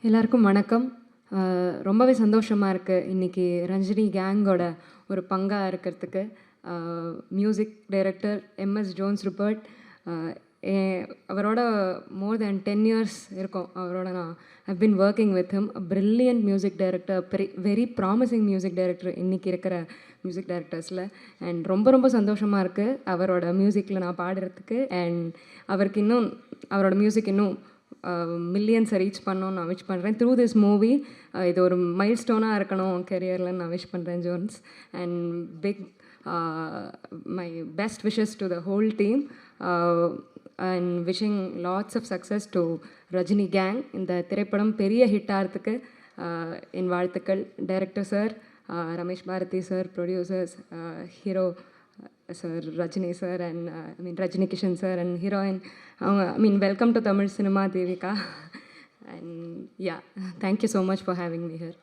எல்லாருக்கும் வணக்கம். ரொம்பவே சந்தோஷமா இருக்கு. இன்னைக்கு ரஞ்சினி கேங்கோட ஒரு பங்கா இருக்கிறதுக்கு. Music director MS Jones Rupert. எ அவரோட மோர் தேன் 10 இயர்ஸ் இருக்கும். அவரோட நான் I've been working with him. Brilliant music director, very promising music director இன்னைக்கு இருக்கிற மியூசிக் டைரக்டர்ஸில். அண்ட் ரொம்ப ரொம்ப சந்தோஷமாக இருக்குது அவரோட மியூசிக்கில் நான் பாடுறதுக்கு. அண்ட் அவருக்கு இன்னும் அவரோட மியூசிக் இன்னும் மில்லியன்ஸை ரீச் பண்ணணும்னு நான் விஷ் பண்ணுறேன். த்ரூ திஸ் மூவி இது ஒரு மைல் ஸ்டோனாக இருக்கணும் கெரியரில் நான் விஷ் பண்ணுறேன் Jones. And big my best wishes to the whole team and wishing lots of success to Rajini gang. இந்த திரைப்படம் பெரிய ஹிட் ஆகிறதுக்கு என் வாழ்த்துக்கள். Director sir, Ramesh Bharathi sir, producers, hero sir Rajini sir, and Rajini Kishan sir, and heroine அவங்க welcome to Tamil cinema Devika. And yeah, thank you so much for having me here.